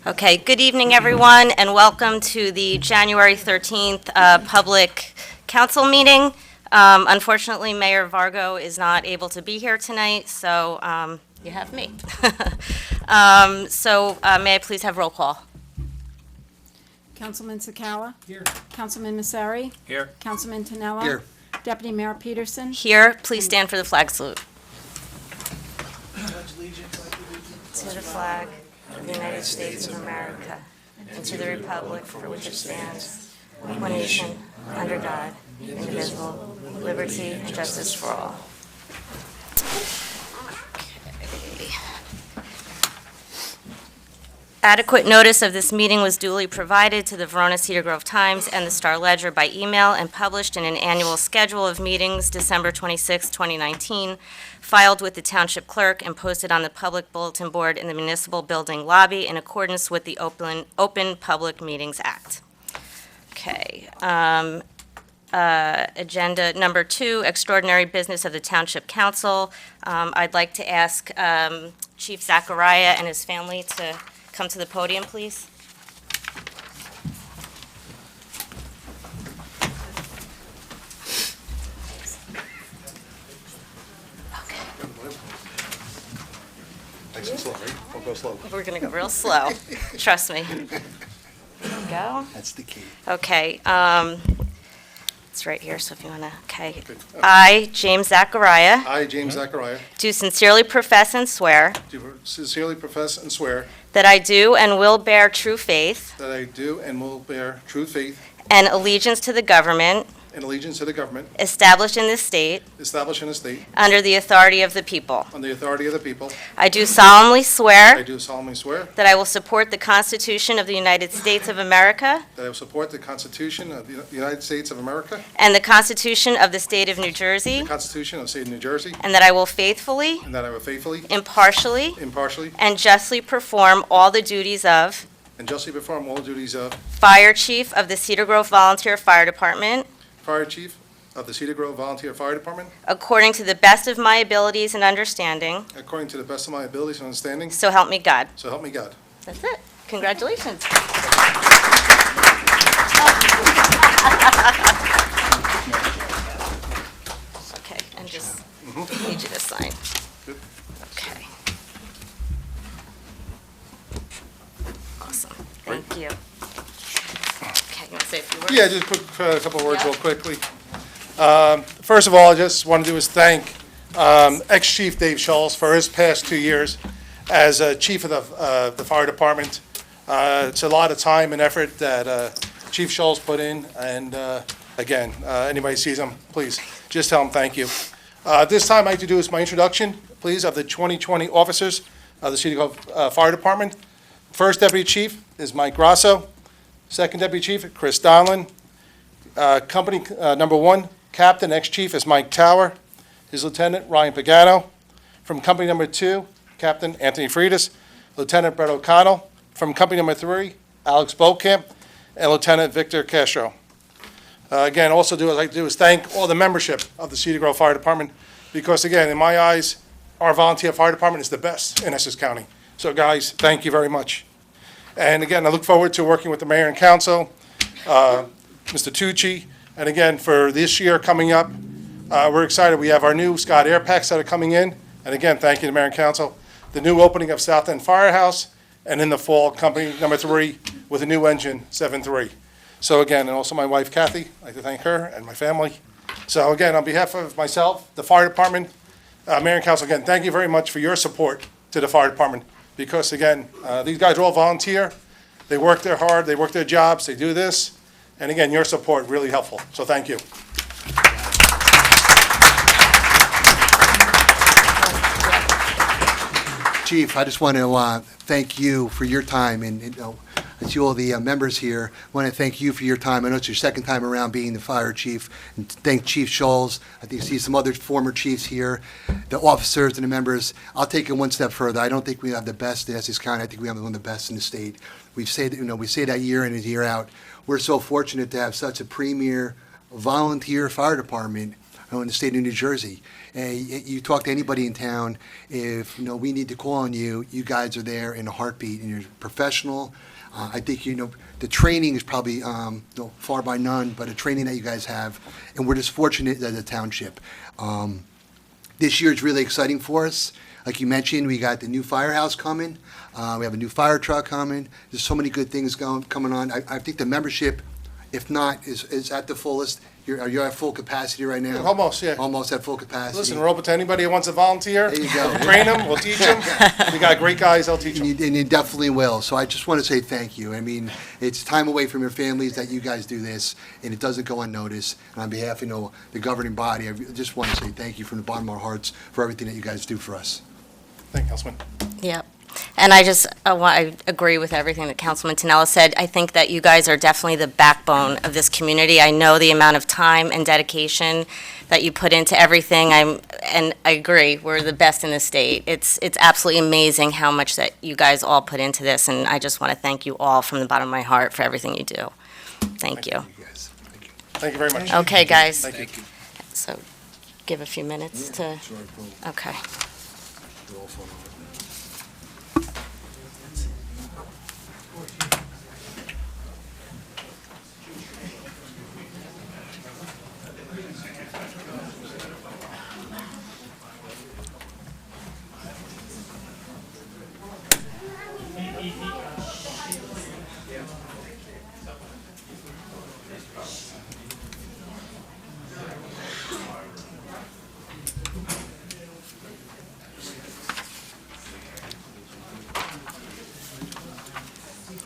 Okay, good evening, everyone, and welcome to the January 13th Public Council meeting. Unfortunately, Mayor Vargo is not able to be here tonight, so you have me. May I please have roll call? Councilman Sakawa? Here. Councilman Massari? Here. Councilman Tanella? Here. Deputy Mayor Peterson? Here, please stand for the flag salute. To the flag of the United States of America, and to the republic for which it stands, one nation, under God, indivisible, with liberty and justice for all. Okay. Adequate notice of this meeting was duly provided to the Verona Cedar Grove Times and the Star Ledger by email and published in an annual schedule of meetings December 26, 2019, filed with the Township Clerk and posted on the public bulletin board in the municipal building lobby in accordance with the Open Public Meetings Act. Okay. Agenda number 2, extraordinary business of the Township Council. I'd like to ask Chief Zachariah and his family to come to the podium, please. Nice and slow, right? We'll go slow. We're going to go real slow. Trust me. There we go. That's the key. Okay. It's right here, so if you want to, okay. I, James Zachariah, I, James Zachariah, do sincerely profess and swear do sincerely profess and swear that I do and will bear true faith that I do and will bear true faith and allegiance to the government and allegiance to the government established in this state established in the state under the authority of the people. on the authority of the people. I do solemnly I swear do solemnly swear that I will support the Constitution of the United States of America that I will support the Constitution of the United States of America, and the Constitution of the State of New Jersey, the Constitution of the State of New Jersey, and that I will faithfully, and that I will faithfully, impartially, impartially, and justly perform all the duties of and justly perform all duties of Fire Chief of the Cedar Grove Volunteer Fire Department Fire Chief of the Cedar Grove Volunteer Fire Department according to the best of my abilities and understanding. according to the best of my abilities and understanding. So help me God. So help me God. That's it. Congratulations. Okay, and just need you to sign. Good. Okay. Awesome. Thank you. Okay, you want to say a few words? Yeah, just a couple of words Yeah. real quickly. First of all, I just want to do is thank ex-Chief Dave Schultz for his past 2 years as Chief of the Fire Department. It's a lot of time and effort that Chief Schultz put in, and again, anybody sees him, please, just tell him thank you. This time, I'd like to do is my introduction, please, of the 2020 officers of the Cedar Grove Fire Department. First Deputy Chief is Mike Grasso. Second Deputy Chief, Chris Donlin. Company number 1, Captain, ex-Chief, is Mike Tower. His Lieutenant, Ryan Pagano. From Company number 2, Captain Anthony Freitas. Lieutenant Brett O'Connell. From Company number 3, Alex Bokamp. And Lieutenant Victor Castro. Again, also I'd like to do is thank all the membership of the Cedar Grove Fire Department, because again, in my eyes, our volunteer fire department is the best in Essex County. So guys, thank you very much. And again, I look forward to working with the mayor and council, Mr. Tucci, and again, for this year coming up, we're excited. We have our new Scott Air Packs that are coming in, and again, thank you to mayor and council. The new opening of South End Firehouse, and in the fall, company number 3 with a new engine, 7.3. So again, and also my wife Kathy, I'd like to thank her and my family. So again, on behalf of myself, the fire department, mayor and council, again, thank you very much for your support to the fire department, because again, these guys are all volunteer. They work their hard, they work their jobs, they do this, and again, your support really helpful. So thank you. Chief, I just want to thank you for your time, and to all the members here, I want to thank you for your time. I know it's your second time around being the fire chief, and thank Chief Scholes. I think you see some other former chiefs here, the officers and the members. I'll take it one step further. I don't think we have the best in Essex County. I think we have one of the best in the state. We say that year in and year out. We're so fortunate to have such a premier volunteer fire department in the state of New Jersey. You talk to anybody in town, if, we need to call on you, you guys are there in a heartbeat, and you're professional. I think, the training is probably far by none, but the training that you guys have, and we're just fortunate as a township. This year is really exciting for us. Like you mentioned, we got the new firehouse coming. We have a new fire truck coming. There's so many good things coming on. I think the membership, if not, is at the fullest. Are you at full capacity right now? Almost, yeah. Almost at full capacity. Listen, we're open to anybody who wants to volunteer. There you go. We'll train them, we'll teach them. We got great guys, they'll teach them. And you definitely will. So I just want to say thank you. I mean, it's time away from your families that you guys do this, and it doesn't go unnoticed. And on behalf of the governing body, I just want to say thank you from the bottom of our hearts for everything that you guys do for us. Thank you, Councilman. Yep. And I agree with everything that Councilman Tonella said. I think that you guys are definitely the backbone of this community. I know the amount of time and dedication that you put into everything. And I agree, we're the best in the state. It's absolutely amazing how much that you guys all put into this, and I just want to thank you all from the bottom of my heart for everything you do. Thank you. You guys. Thank you. Thank you very much. Okay, guys. Thank you. So give a few minutes to, Sure, okay. we'll all follow it.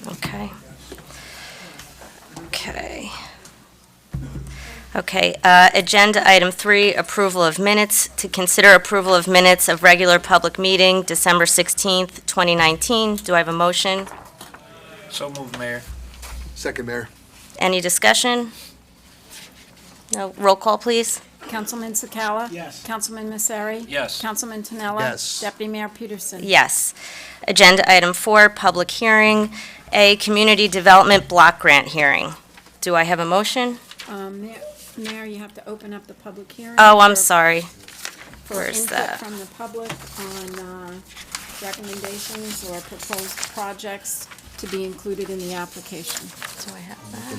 Okay. Okay, agenda item 3, approval of minutes. To consider approval of minutes of regular public meeting, December 16th, 2019. Do I have a motion? So moved, Mayor. Second, Mayor. Any discussion? No, roll call, please. Councilman Sakala? Yes. Councilman Messeri? Yes. Councilman Tonella? Yes. Deputy Mayor Peterson? Yes. Agenda item 4, public hearing. A, community development block grant hearing. Do I have a motion? Mayor, you have to open up the public hearing. Oh, I'm for- sorry. For Where's input that? from the public on recommendations or proposed projects to be included in the application. Do I have that?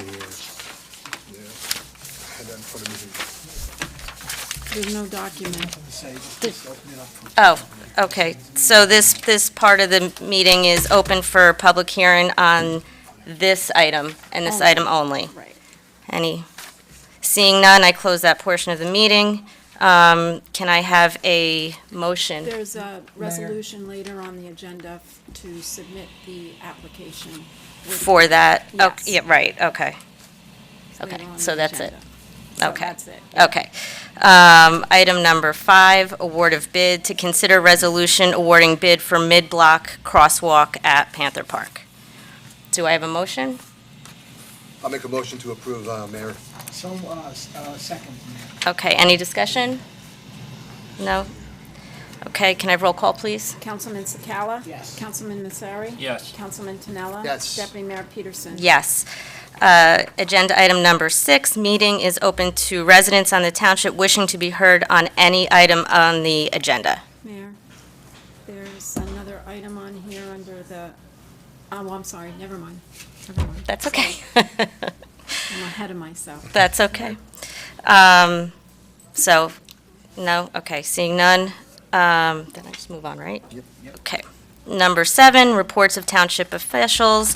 There's no document. Oh, okay. So this part of the meeting is open for public hearing on this item and this Only. item only. Right. Seeing none, I close that portion of the meeting. Can I have a motion? There's a resolution later on the agenda to submit the application. with- For that? Yes. Okay, yeah, right, okay. later Okay, on so the that's it. agenda. So Okay. that's it. Okay. Item number 5, award of bid. To consider resolution awarding bid for mid-block crosswalk at Panther Park. Do I have a motion? I'll make a motion to approve, Mayor. So, second, Mayor. Okay, any discussion? No? Okay, can I have roll call, please? Councilman Sakala? Yes. Councilman Messeri? Yes. Councilman Tonella? Yes. Deputy Mayor Peterson? Yes. Agenda item number 6, meeting is open to residents on the township wishing to be heard on any item on the agenda. Mayor, there's another item on here under the, oh, I'm sorry, never mind. That's okay. I'm ahead of myself. That's okay. So, no, okay, seeing none, then I just move on, right? Yep. Okay. Number 7, reports of township officials.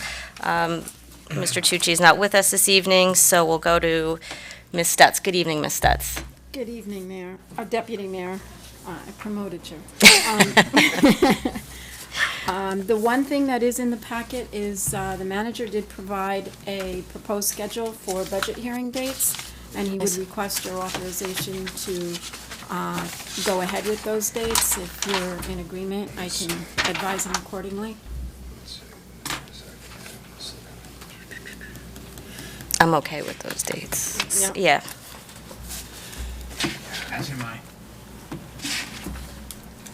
Mr. Tucci is not with us this evening, so we'll go to Ms. Stutz. Good evening, Ms. Stutz. Good evening, Mayor, Deputy Mayor. I promoted you. The one thing that is in the packet is the manager did provide a proposed schedule for budget hearing dates, and he would Yes. request your authorization to go ahead with those dates. If you're in agreement, I can advise him accordingly. I'm okay with those dates. Yeah. Yeah. As am I.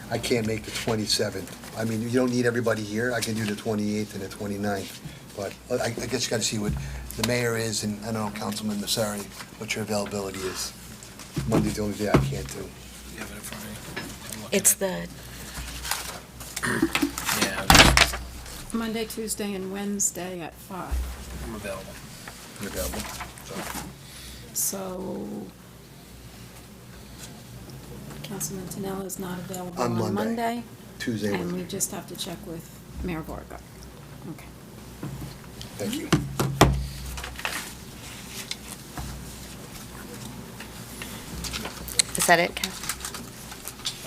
I can't make the 27th. I mean, you don't need everybody here. I can do the 28th and the 29th. But I guess you got to see what the mayor is, and I don't know, Councilman Messeri, what your availability is. Monday's the only day I can't do. You have it in front of me? I'm looking It's at- the, Yeah, Monday, Tuesday, and Wednesday at 5. I'm available. You're available? So Councilman Tanella is not available On on Monday. Monday. Tuesday, And we Wednesday. just have to check with Mayor Varga. Okay. Thank you. is that it, Kat?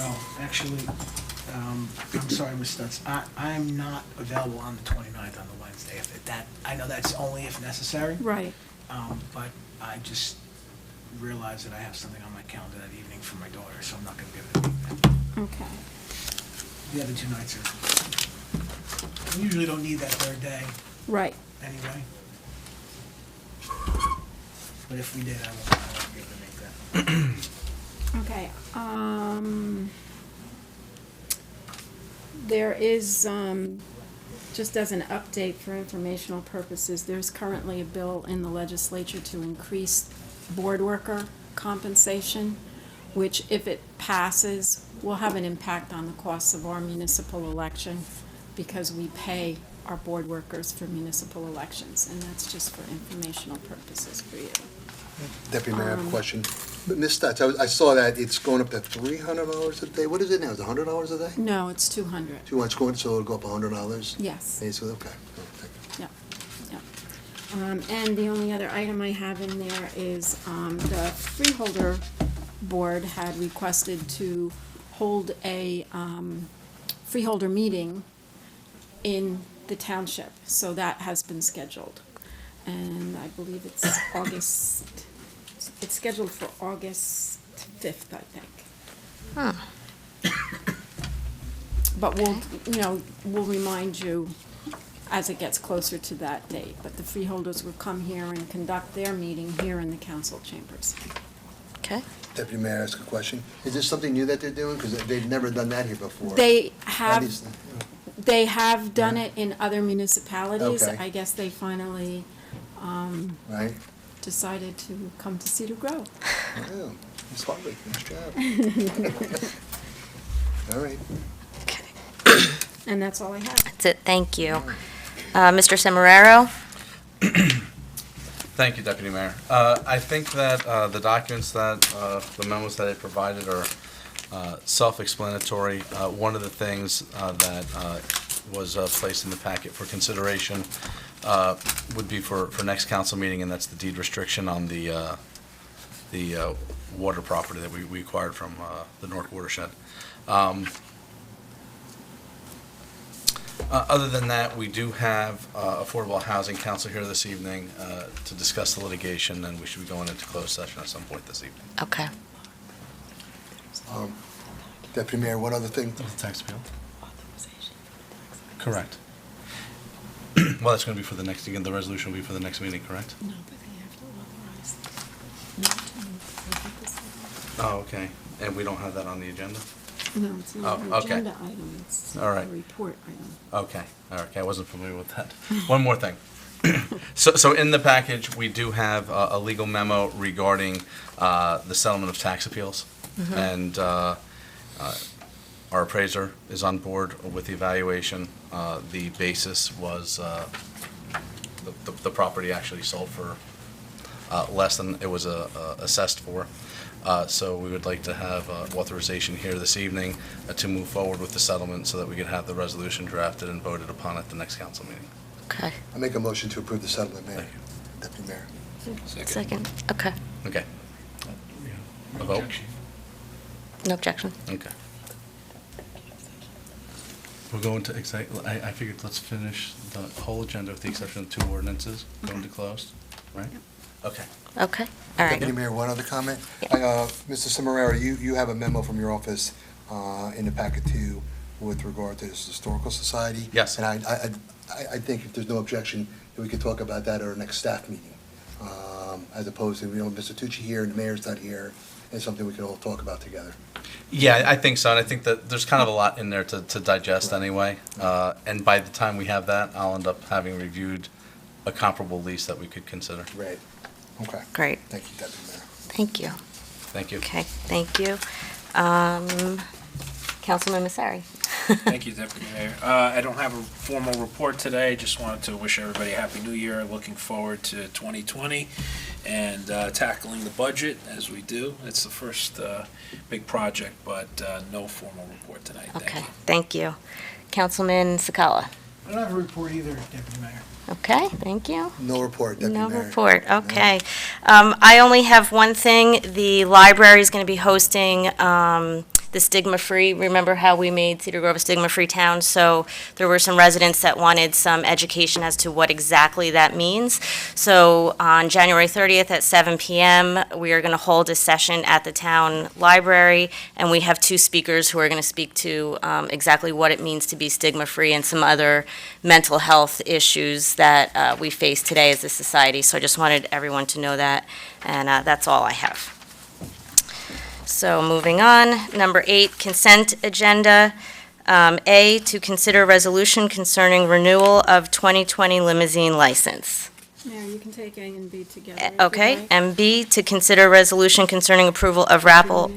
Oh, actually, I'm sorry, Ms. Stutz. I'm not available on the 29th on the Wednesday. If that, I know that's only if necessary, Right. but I just realized that I have something on my calendar that evening for my daughter, so I'm not gonna be able to do that. Okay. The other 2 nights are, we usually don't need that third day Right. anyway. But if we did, I won't be able to make that. Okay, there is, just as an update for informational purposes, there's currently a bill in the legislature to increase board worker compensation, which if it passes, will have an impact on the costs of our municipal election because we pay our board workers for municipal elections, and that's just for informational purposes for you. Deputy Mayor, I have a question. Ms. Stutz, I saw that it's going up to $300 a day. What is it now? Is it $100 a day? No, it's 200. Too much going, so it'll go up $100? Yes. Basically, okay. Oh, thank you. Yeah. And the only other item I have in there is, the freeholder board had requested to hold a, freeholder meeting in the township, so that has been scheduled. And I believe it's it's scheduled for August 5th, I think. Huh. But we'll remind you as it gets closer to that date. But the freeholders will come here and conduct their meeting here in the council chambers. Okay. Deputy Mayor, ask a question. Is this something new that they're doing? Because they've never done that here before. They That have, is- they have done it in other municipalities. Okay. I guess they finally Right? decided to come to Cedar Grove. Oh, Ms. Hartley, nice job. All right. Okay. And that's all I have. That's it, thank you. Mr. Semeraro? Thank you, Deputy Mayor. I think that the documents that, the memos that I provided are self-explanatory. One of the things that was placed in the packet for consideration would be for next council meeting, and that's the deed restriction on the water property that we acquired from the North Watershed. Other than that, we do have Affordable Housing Council here this evening to discuss the litigation, and we should be going into closed session at some point this evening. Okay. Deputy Mayor, one other thing. The tax appeal? Correct. Well, that's going to be for the next, again, the resolution will be for the next meeting, correct? No, but they have to authorize not to move. Oh, okay. And we don't have that on the agenda? No, it's not an Oh, okay. agenda item, it's All right. a report item. Okay, all right, okay, I wasn't familiar with that. One more thing. So in the package, we do have a legal memo regarding the settlement of tax appeals. And our appraiser is on board with the evaluation. The basis was the property actually sold for less than it was assessed for. So we would like to have authorization here this evening to move forward with the settlement so that we could have the resolution drafted and voted upon at the next council meeting. Okay. I make a motion to approve the settlement, Mayor. Thank you. Deputy Mayor. Second. Okay. Okay. No A vote? objection. No objection. Okay. We'll go into I figured let's finish the whole agenda with the exception of 2 ordinances, go into closed, right? Okay. Okay. All right. Deputy Mayor, one other comment. Yeah. Mr. Cimarera, you have a memo from your office in the packet too with regard to this Historical Society. Yes. And I think if there's no objection, that we could talk about that at our next staff meeting, as opposed to, Mr. Tucci here and the mayor's not here, and something we can all talk about together. Yeah, I think so, and I think that there's kind of a lot in there to digest anyway. And by the time we have that, I'll end up having reviewed a comparable lease that we could consider. Right. Okay. Great. Thank you, Deputy Mayor. Thank you. Thank you. Okay, thank you. Councilman Massari. Thank you, Deputy Mayor. I don't have a formal report today, just wanted to wish everybody a Happy New Year, looking forward to 2020 and tackling the budget as we do. It's the first big project, but no formal report tonight. Thank Okay, you. thank you. Councilman Sakala. I don't have a report either, Deputy Mayor. Okay, thank you. No report, Deputy No Mayor. report, okay. I only have one thing. The library is going to be hosting the stigma-free, remember how we made Cedar Grove a stigma-free town? So there were some residents that wanted some education as to what exactly that means. So on January 30th at 7 PM, we are going to hold a session at the town library, and we have two speakers who are going to speak to exactly what it means to be stigma-free and some other mental health issues that we face today as a society. So I just wanted everyone to know that, and that's all I have. So moving on, number 8, consent agenda. A, to consider resolution concerning renewal of 2020 limousine license. Mayor, you can take A and B together. if you'd Okay, like. and B, to consider resolution concerning approval of raffle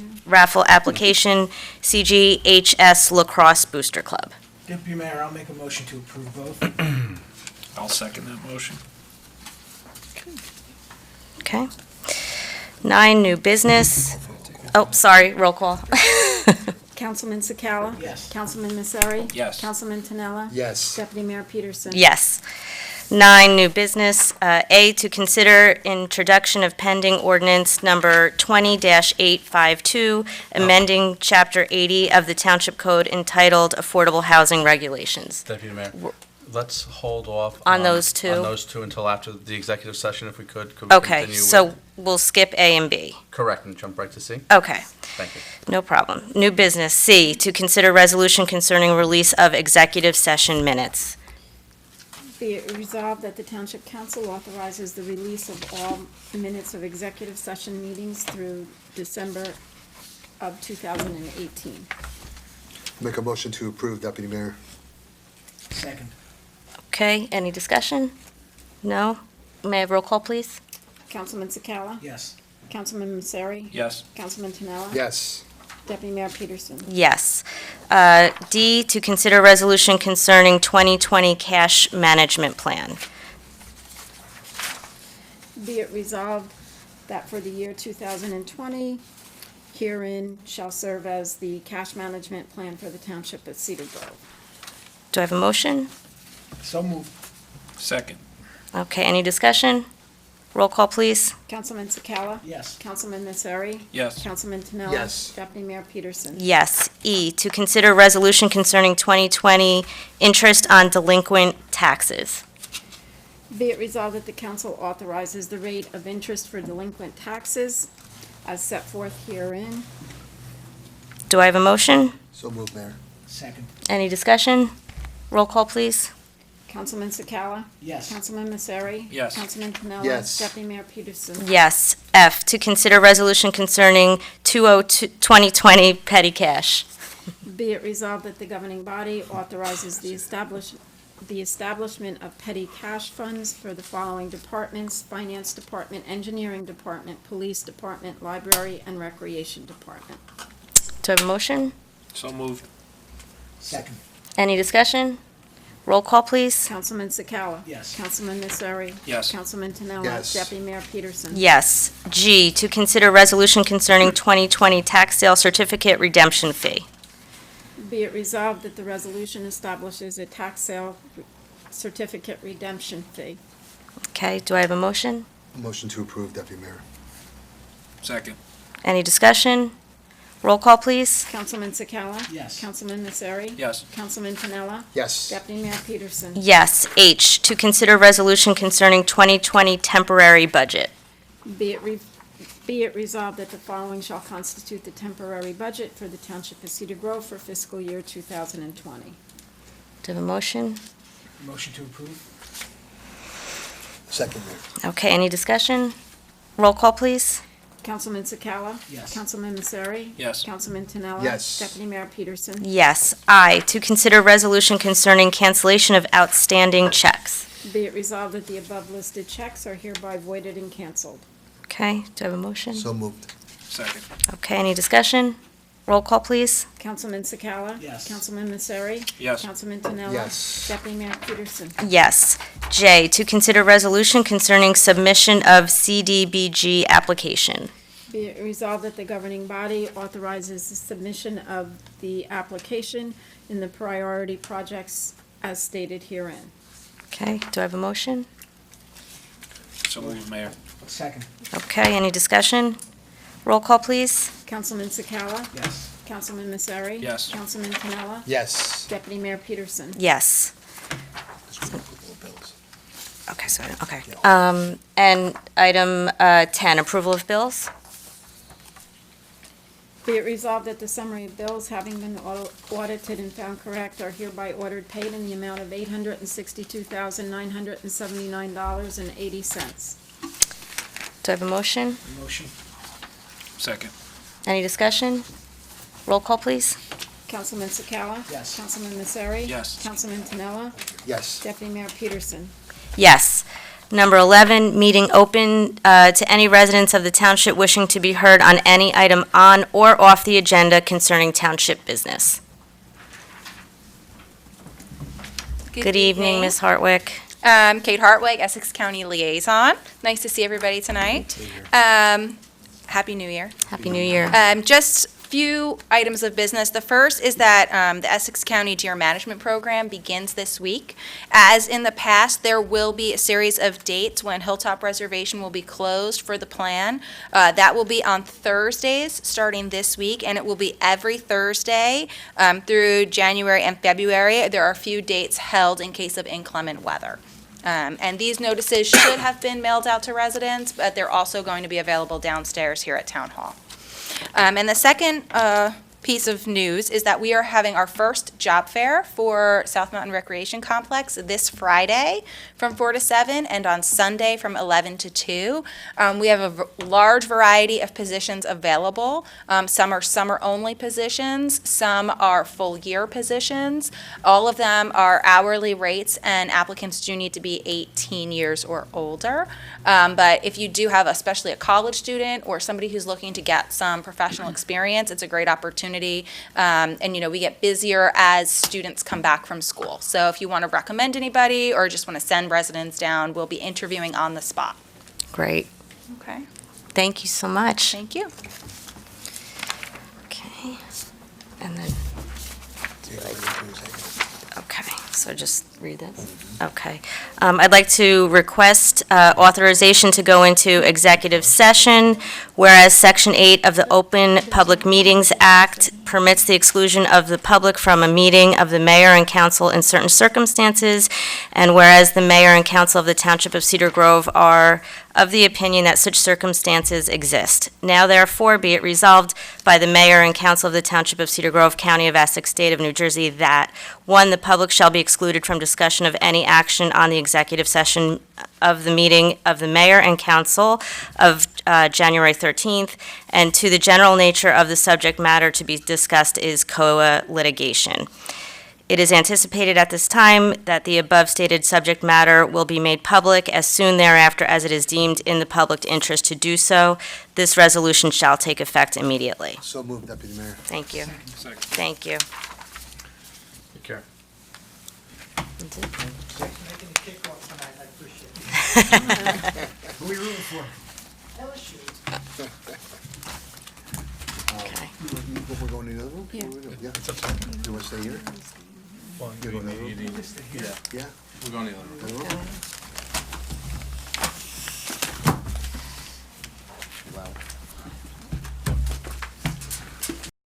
application CGHS Lacrosse Booster Club. Deputy Mayor, I'll make a motion to approve both. I'll second that motion. Okay. 9, new business. Oh, sorry, roll call. Councilman Sakala? Yes. Councilman Massari? Yes. Councilman Tinella? Yes. Deputy Mayor Peterson? Yes. 9, new business. A, to consider introduction of pending ordinance number 20-852, amending Chapter 80 of the Township Code entitled Affordable Housing Regulations. Deputy Mayor, let's hold off. On those two? On those two until after the executive session, if we could. Could we Okay, continue so with- we'll skip A and B. Correct, and jump right to C? Okay, Thank you. no problem. New business. C, to consider resolution concerning release of executive session minutes. Be it resolved that the Township Council authorizes the release of all minutes of executive session meetings through December of 2018. Make a motion to approve, Deputy Mayor. Second. Okay, any discussion? No? May I have roll call, please? Councilman Sakala? Yes. Councilman Massari? Yes. Councilman Tinella? Yes. Deputy Mayor Peterson? Yes. D, to consider resolution concerning 2020 cash management plan. Be it resolved that for the year 2020, herein shall serve as the cash management plan for the Township of Cedar Grove. Do I have a motion? So moved. Second. Okay, any discussion? Roll call, please. Councilman Sakala? Yes. Councilman Massari? Yes. Councilman Tinella? Yes. Deputy Mayor Peterson? Yes. E, to consider resolution concerning 2020 interest on delinquent taxes. Be it resolved that the council authorizes the rate of interest for delinquent taxes as set forth herein. Do I have a motion? So moved, Mayor. Second. Any discussion? Roll call, please. Councilman Sakala? Yes. Councilman Massari? Yes. Councilman Tinella? Yes. Deputy Mayor Peterson? Yes. F, to consider resolution concerning 2020 petty cash. Be it resolved that the governing body authorizes the establishment of petty cash funds for the following departments: Finance Department, Engineering Department, Police Department, Library, and Recreation Department. Do I have a motion? So moved. Second. Any discussion? Roll call, please. Councilman Sakala? Yes. Councilman Massari? Yes. Councilman Tinella? Yes. Deputy Mayor Peterson? Yes. G, to consider resolution concerning 2020 tax sale certificate redemption fee. Be it resolved that the resolution establishes a tax sale certificate redemption fee. Okay, do I have a motion? Motion to approve, Deputy Mayor. Second. Any discussion? Roll call, please. Councilman Sakala? Yes. Councilman Massari? Yes. Councilman Tinella? Yes. Deputy Mayor Peterson? Yes. H, to consider resolution concerning 2020 temporary budget. Be it resolved that the following shall constitute the temporary budget for the Township of Cedar Grove for fiscal year 2020. Do I have a motion? Motion to approve. Second, Mayor. Okay, any discussion? Roll call, please. Councilman Sakala? Yes. Councilman Massari? Yes. Councilman Tinella? Yes. Deputy Mayor Peterson? Yes. I, to consider resolution concerning cancellation of outstanding checks. Be it resolved that the above listed checks are hereby voided and canceled. Okay, do I have a motion? So moved. Second. Okay, any discussion? Roll call, please. Councilman Sakala? Yes. Councilman Masseri? Yes. Councilman Pinella? Yes. Deputy Mayor Peterson? Yes. J, to consider resolution concerning submission of CDBG application. Be it resolved that the governing body authorizes the submission of the application in the priority projects as stated herein. Okay, do I have a motion? So moved, Mayor. Second. Okay, any discussion? Roll call, please. Councilman Sakala? Yes. Councilman Masseri? Yes. Councilman Pinella? Yes. Deputy Mayor Peterson? Yes. Okay, okay. And item 10, approval of bills. Be it resolved that the summary of bills having been audited and found correct are hereby ordered paid in the amount of $862,979.80. Do I have a motion? Motion. Second. Any discussion? Roll call, please. Councilman Sakala? Yes. Councilman Masseri? Yes. Councilman Pinella? Yes. Deputy Mayor Peterson? Yes. Number 11, meeting open to any residents of the township wishing to be heard on any item on or off the agenda concerning township business. Good evening, Ms. Hartwick. Kate Hartwig, Essex County Liaison. Nice to see everybody tonight. Happy New Year. Happy New Year. Just few items of business. The first is that the Essex County Deer Management Program begins this week. As in the past, there will be a series of dates when Hilltop Reservation will be closed for the plan. That will be on Thursdays starting this week, and it will be every Thursday through January and February. There are a few dates held in case of inclement weather. And these notices should have been mailed out to residents, but they're also going to be available downstairs here at Town Hall. And the second piece of news is that we are having our first job fair for South Mountain Recreation Complex this Friday from 4 to 7 and on Sunday from 11 to 2. We have a large variety of positions available. Some are summer-only positions, some are full-year positions. All of them are hourly rates, and applicants do need to be 18 years or older. But if you do have especially a college student or somebody who's looking to get some professional experience, it's a great opportunity. And, you know, we get busier as students come back from school. So if you want to recommend anybody or just want to send residents down, we'll be interviewing on the spot. Great. Okay, Thank you so much. thank you. Okay. And then, okay, so just read this? Okay. I'd like to request authorization to go into executive session, whereas Section 8 of the Open Public Meetings Act permits the exclusion of the public from a meeting of the mayor and council in certain circumstances, and whereas the mayor and council of the Township of Cedar Grove are of the opinion that such circumstances exist. Now therefore be it resolved by the mayor and council of the Township of Cedar Grove, County of Essex, State of New Jersey, that, 1, the public shall be excluded from discussion of any action on the executive session of the meeting of the mayor and council of January 13th, and 2, the general nature of the subject matter to be discussed is COA litigation. It is anticipated at this time that the above-stated subject matter will be made public as soon thereafter as it is deemed in the public interest to do so. This resolution shall take effect immediately. So moved, Deputy Mayor. Thank you. Second. Thank you. Take care. Making the kickoff tonight, I appreciate it. Who are we rooting for? LSU. Okay. We're going to the other room? Yeah. Yeah. You want to stay here? Well, You want to- yeah, Yeah? we're going to the other room. Other room?